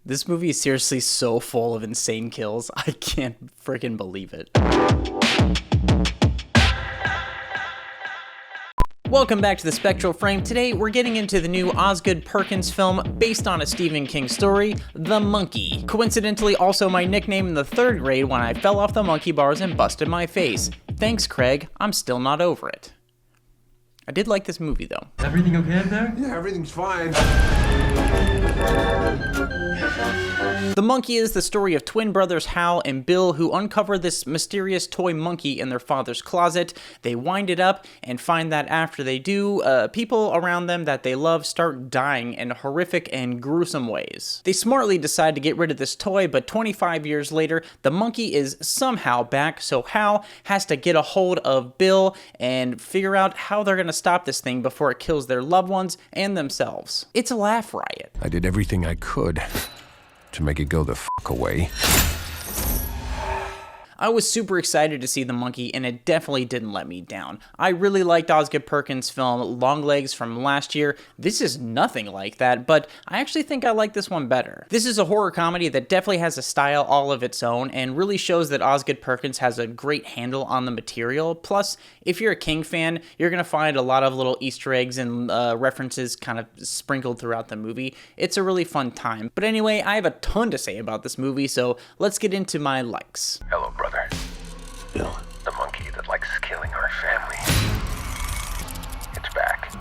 This movie is seriously so full of insane kills. I can't freaking believe it. Welcome back to the Spectral Frame. Today we're getting into the new Osgood Perkins film based on a Stephen King story, The Monkey. Coincidentally also my nickname in the 3rd grade when I fell off the monkey bars and busted my face. Thanks, Craig. I'm still not over it. I did like this movie though. Everything okay up there? Yeah, everything's fine. The Monkey is the story of twin brothers Hal and Bill who uncover this mysterious toy monkey in their father's closet. They wind it up and find that after they do, people around them that they love start dying in horrific and gruesome ways. They smartly decide to get rid of this toy, but 25 years later, the monkey is somehow back, so Hal has to get a hold of Bill and figure out how they're going to stop this thing before it kills their loved ones and themselves. It's a laugh riot. I did everything I could to make it go the fuck away. I was super excited to see The Monkey, and it definitely didn't let me down. I really liked Osgood Perkins' film Longlegs from last year. This is nothing like that, but I actually think I like this one better. This is a horror comedy that definitely has a style all of its own, and really shows that Osgood Perkins has a great handle on the material. Plus, if you're a King fan, you're going to find a lot of little Easter eggs and references kind of sprinkled throughout the movie. It's a really fun time. But anyway, I have a ton to say about this movie, so let's get into my likes. Hello, brother. Bill. The monkey that likes killing our family. It's back.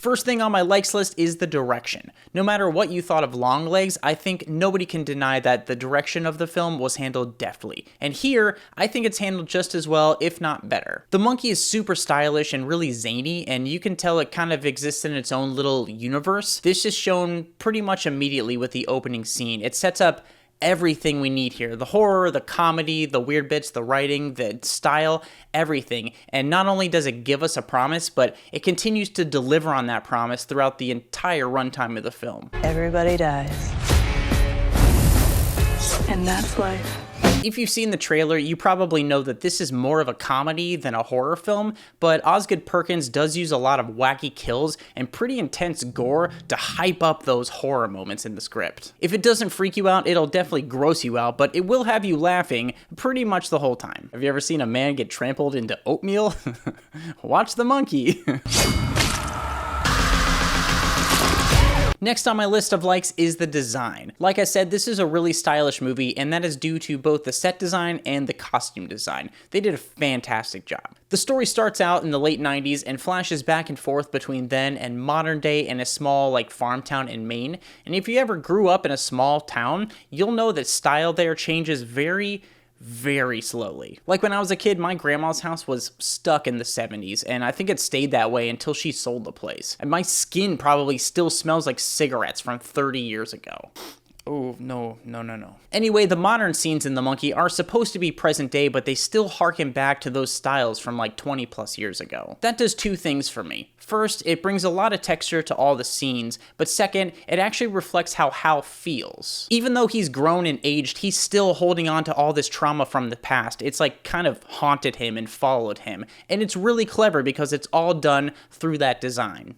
First thing on my likes list is the direction. No matter what you thought of Longlegs, I think nobody can deny that the direction of the film was handled deftly. And here, I think it's handled just as well, if not better. The monkey is super stylish and really zany, and you can tell it kind of exists in its own little universe. This is shown pretty much immediately with the opening scene. It sets up everything we need here. The horror, the comedy, the weird bits, the writing, the style, everything. And not only does it give us a promise, but it continues to deliver on that promise throughout the entire runtime of the film. Everybody dies. And that's life. If you've seen the trailer, you probably know that this is more of a comedy than a horror film, but Osgood Perkins does use a lot of wacky kills and pretty intense gore to hype up those horror moments in the script. If it doesn't freak you out, it'll definitely gross you out, but it will have you laughing pretty much the whole time. Have you ever seen a man get trampled into oatmeal? Watch The Monkey. Next on my list of likes is the design. Like I said, this is a really stylish movie, and that is due to both the set design and the costume design. They did a fantastic job. The story starts out in the late 90s and flashes back and forth between then and modern day in a small farm town in Maine. And if you ever grew up in a small town, you'll know that style there changes very slowly. Like when I was a kid, my grandma's house was stuck in the 70s, and I think it stayed that way until she sold the place. And my skin probably still smells like cigarettes from 30 years ago. Oh, no. Anyway, the modern scenes in The Monkey are supposed to be present day, but they still harken back to those styles from 20 plus years ago. That does two things for me. First, it brings a lot of texture to all the scenes, but second, it actually reflects how Hal feels. Even though he's grown and aged, he's still holding on to all this trauma from the past. It's kind of haunted him and followed him, and it's really clever because it's all done through that design.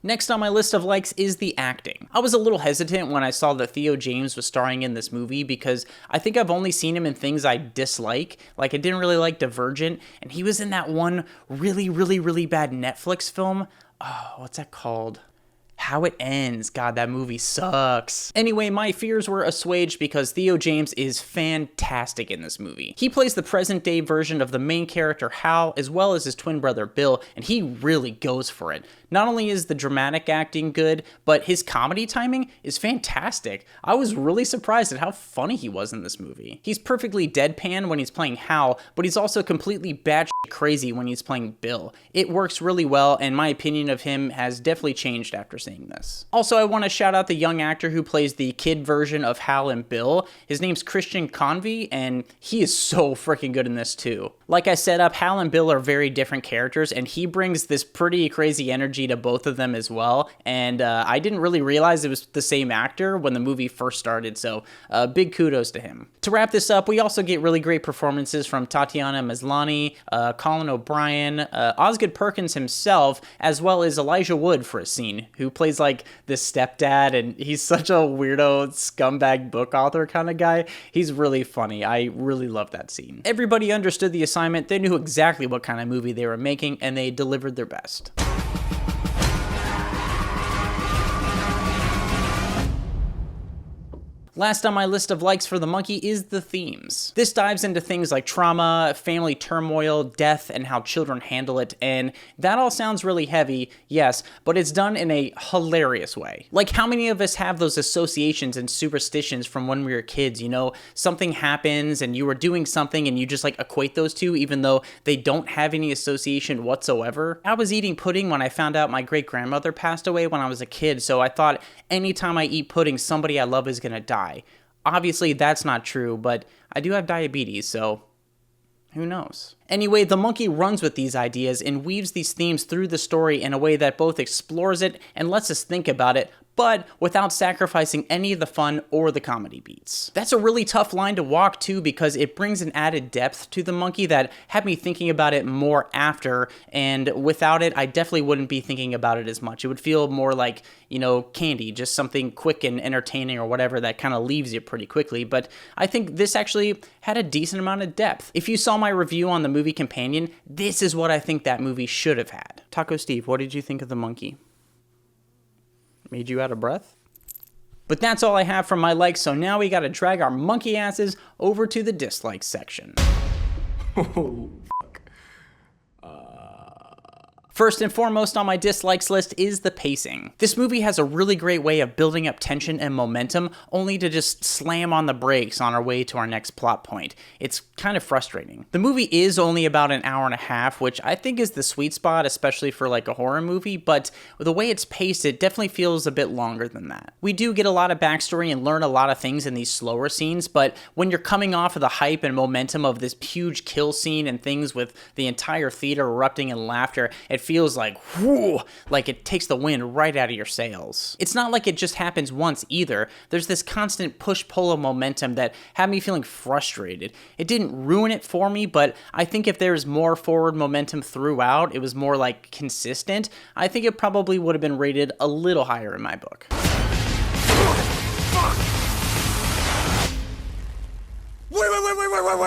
Next on my list of likes is the acting. I was a little hesitant when I saw that Theo James was starring in this movie because I think I've only seen him in things I dislike. I didn't really like Divergent, and he was in that one really bad Netflix film. Oh, what's that called? How It Ends. God, that movie sucks. Anyway, my fears were assuaged because Theo James is fantastic in this movie. He plays the present day version of the main character Hal as well as his twin brother Bill, and he really goes for it. Not only is the dramatic acting good, but his comedy timing is fantastic. I was really surprised at how funny he was in this movie. He's perfectly deadpan when he's playing Hal, but he's also completely batshit crazy when he's playing Bill. It works really well, and my opinion of him has definitely changed after seeing this. Also, I want to shout out the young actor who plays the kid version of Hal and Bill. His name's Christian Convey, and he is so freaking good in this too. Like I set up, Hal and Bill are very different characters, and he brings this pretty crazy energy to both of them as well, and I didn't really realize it was the same actor when the movie first started, so big kudos to him. To wrap this up, we also get really great performances from Tatiana Maslany, Colin O'Brien, Osgood Perkins himself, as well as Elijah Wood for a scene, who plays plays like the stepdad, and he's such a weirdo scumbag book author kind of guy. He's really funny. I really love that scene. Everybody understood the assignment. They knew exactly what kind of movie they were making, and they delivered their best. Last on my list of likes for The Monkey is the themes. This dives into things like trauma, family turmoil, death, and how children handle it, and that all sounds really heavy, yes, but it's done in a hilarious way. Like, how many of us have those associations and superstitions from when we were kids, you know? Something happens and you were doing something and you just like equate those two even though they don't have any association whatsoever. I was eating pudding when I found out my great-grandmother passed away when I was a kid, so I thought anytime I eat pudding, somebody I love is gonna die. Obviously, that's not true, but I do have diabetes, so who knows? Anyway, The Monkey runs with these ideas and weaves these themes through the story in a way that both explores it and lets us think about it, but without sacrificing any of the fun or the comedy beats. That's a really tough line to walk too, because it brings an added depth to The Monkey that had me thinking about it more after, and without it, I definitely wouldn't be thinking about it as much. It would feel more like, you know, candy, just something quick and entertaining or whatever that kind of leaves you pretty quickly, but I think this actually had a decent amount of depth. If you saw my review on the movie Companion, this is what I think that movie should have had. Taco Steve, what did you think of The Monkey? Made you out of breath? But that's all I have from my likes, so now we gotta drag our monkey asses over to the dislikes section. First and foremost on my dislikes list is the pacing. This movie has a really great way of building up tension and momentum, only to just slam on the brakes on our way to our next plot point. It's kind of frustrating. The movie is only about an hour and a half, which I think is the sweet spot, especially for like a horror movie, but the way it's paced, it definitely feels a bit longer than that. We do get a lot of backstory and learn a lot of things in these slower scenes, but when you're coming off of the hype and momentum of this huge kill scene and things with the entire theater erupting in laughter, it feels like, whoo, like it takes the wind right out of your sails. It's not like it just happens once either. There's this constant push-pull of momentum that had me feeling frustrated. It didn't ruin it for me, but I think if there's more forward momentum throughout, it was more like consistent, I think it probably would have been rated a little higher in my book.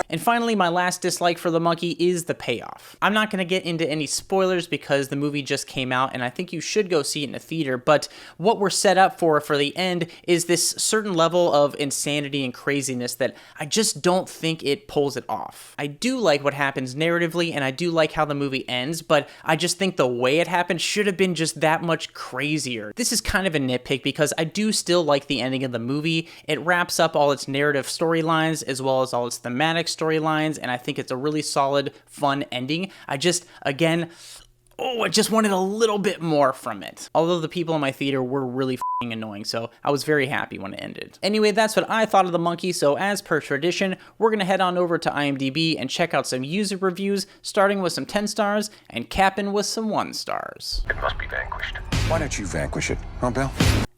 And finally, my last dislike for The Monkey is the payoff. I'm not going to get into any spoilers because the movie just came out and I think you should go see it in a theater, but what we're set up for the end is this certain level of insanity and craziness that I just don't think it pulls it off. I do like what happens narratively and I do like how the movie ends, but I just think the way it happened should have been just that much crazier. This is kind of a nitpick because I do still like the ending of the movie. It wraps up all its narrative storylines as well as all its thematic storylines, and I think it's a really solid, fun ending. I just wanted a little bit more from it. Although the people in my theater were really f***ing annoying, so I was very happy when it ended. Anyway, that's what I thought of The Monkey, so as per tradition, we're gonna head on over to IMDb and check out some user reviews, starting with some 10 stars and capping with some 1 stars. It must be vanquished. Why don't you vanquish it, huh, Bill?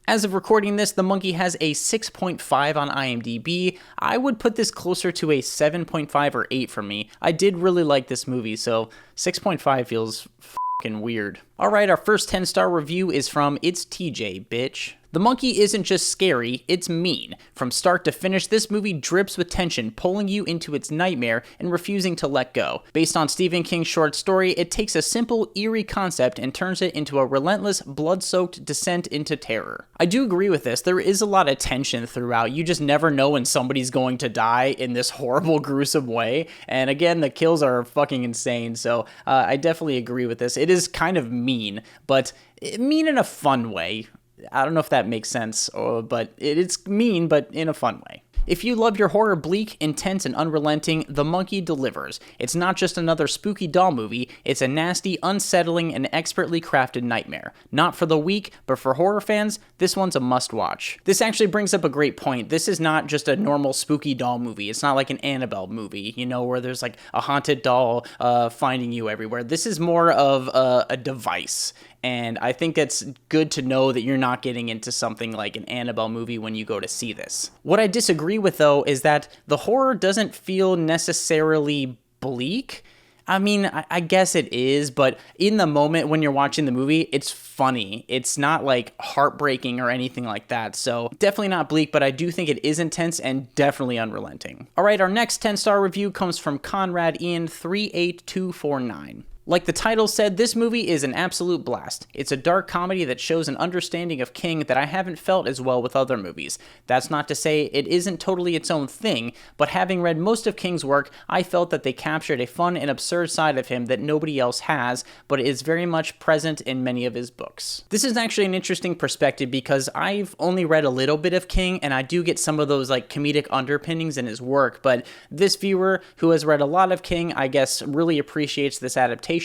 As of recording this, The Monkey has a 6.5 on IMDb. I would put this closer to a 7.5 or 8 for me. I did really like this movie, so 6.5 feels f***ing weird. Alright, our first 10-star review is from It's TJ, bitch. The Monkey isn't just scary, it's mean. From start to finish, this movie drips with tension, pulling you into its nightmare and refusing to let go. Based on Stephen King's short story, it takes a simple, eerie concept and turns it into a relentless, blood-soaked descent into terror. I do agree with this. There is a lot of tension throughout. You just never know when somebody's going to die in this horrible, gruesome way. And again, the kills are fucking insane, so I definitely agree with this. It is kind of mean, but mean in a fun way. I don't know if that makes sense, but it's mean, but in a fun way. If you love your horror bleak, intense, and unrelenting, The Monkey delivers. It's not just another spooky doll movie, it's a nasty, unsettling, and expertly crafted nightmare. Not for the weak, but for horror fans, this one's a must-watch. This actually brings up a great point. This is not just a normal spooky doll movie. It's not like an Annabelle movie, you know, where there's like a haunted doll finding you everywhere. This is more of a device. And I think it's good to know that you're not getting into something like an Annabelle movie when you go to see this. What I disagree with, though, is that the horror doesn't feel necessarily bleak. I mean, I guess it is, but in the moment when you're watching the movie, it's funny. It's not like heartbreaking or anything like that. So definitely not bleak, but I do think it is intense and definitely unrelenting. All right, our next 10-star review comes from Conrad Ian 38249. Like the title said, this movie is an absolute blast. It's a dark comedy that shows an understanding of King that I haven't felt as well with other movies. That's not to say it isn't totally its own thing, but having read most of King's work, I felt that they captured a fun and absurd side of him that nobody else has, but is very much present in many of his books. This is actually an interesting perspective because I've only read a little bit of King, and I do get some of those like comedic underpinnings in his work, but this viewer who has read a lot of King, I guess, really appreciates this adaptation.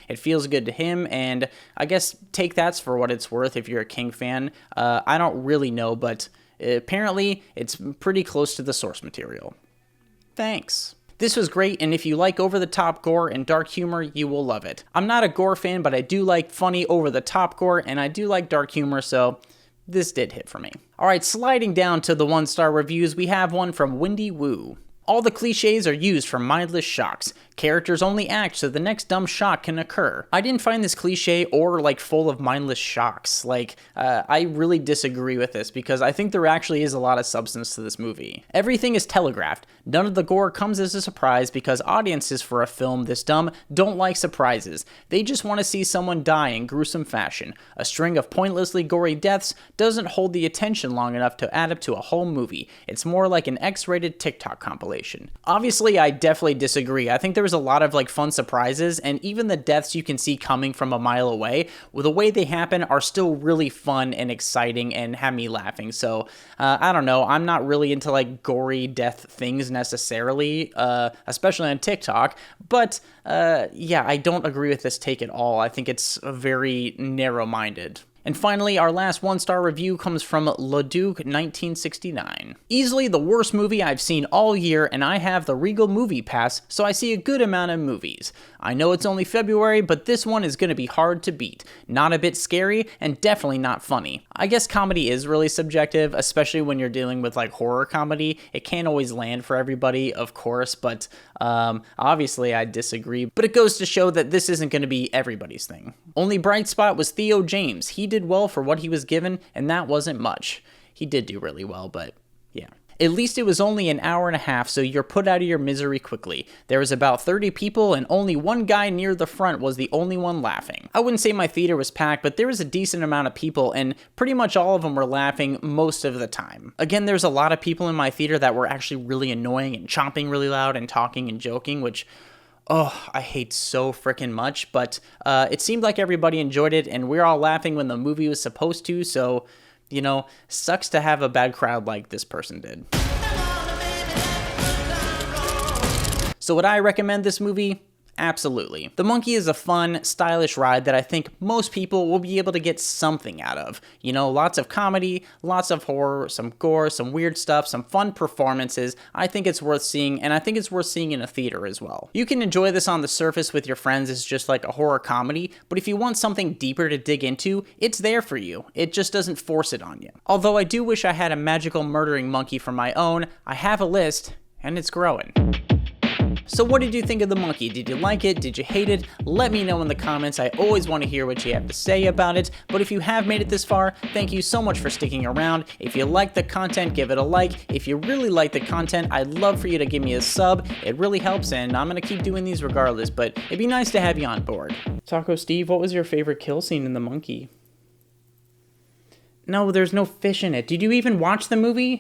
It feels good to him, and I guess take that for what it's worth if you're a King fan. I don't really know, but apparently it's pretty close to the source material. Thanks. This was great, and if you like over-the-top gore and dark humor, you will love it. I'm not a gore fan, but I do like funny over-the-top gore, and I do like dark humor, so this did hit for me. Alright, sliding down to the 1-star reviews, we have one from Windy Woo. All the cliches are used for mindless shocks. Characters only act so the next dumb shock can occur. I didn't find this cliche or like full of mindless shocks. I really disagree with this because I think there actually is a lot of substance to this movie. Everything is telegraphed. None of the gore comes as a surprise because audiences for a film this dumb don't like surprises. They just want to see someone die in gruesome fashion. A string of pointlessly gory deaths doesn't hold the attention long enough to add up to a whole movie. It's more like an X-rated TikTok compilation. Obviously, I definitely disagree. I think there was a lot of like fun surprises, and even the deaths you can see coming from a mile away, well, the way they happen are still really fun and exciting and have me laughing. So I don't know. I'm not really into like gory death things necessarily, especially on TikTok. But yeah, I don't agree with this take at all. I think it's very narrow-minded. And finally, our last 1-star review comes from Leduc 1969. Easily the worst movie I've seen all year, and I have the Regal Movie Pass, so I see a good amount of movies. I know it's only February, but this one is going to be hard to beat. Not a bit scary, and definitely not funny. I guess comedy is really subjective, especially when you're dealing with like horror comedy. It can't always land for everybody, of course, but obviously I disagree. But it goes to show that this isn't going to be everybody's thing. Only bright spot was Theo James. He did well for what he was given, and that wasn't much. He did do really well, but yeah. At least it was only an hour and a half, so you're put out of your misery quickly. There was about 30 people, and only one guy near the front was the only one laughing. I wouldn't say my theater was packed, but there was a decent amount of people, and pretty much all of them were laughing most of the time. Again, there's a lot of people in my theater that were actually really annoying and chomping really loud and talking and joking, which I hate so freaking much, but it seemed like everybody enjoyed it, and we're all laughing when the movie was supposed to, so, you know, sucks to have a bad crowd like this person did. So would I recommend this movie? Absolutely. The Monkey is a fun, stylish ride that I think most people will be able to get something out of. You know, lots of comedy, lots of horror, some gore, some weird stuff, some fun performances. I think it's worth seeing, and I think it's worth seeing in a theater as well. You can enjoy this on the surface with your friends as just like a horror comedy, but if you want something deeper to dig into, it's there for you. It just doesn't force it on you. Although I do wish I had a magical murdering monkey for my own, I have a list, and it's growing. So what did you think of The Monkey? Did you like it? Did you hate it? Let me know in the comments. I always want to hear what you have to say about it. But if you have made it this far, thank you so much for sticking around. If you like the content, give it a like. If you really like the content, I'd love for you to give me a sub. It really helps, and I'm going to keep doing these regardless, but it'd be nice to have you on board. Taco Steve, what was your favorite kill scene in The Monkey? No, there's no fish in it. Did you even watch the movie?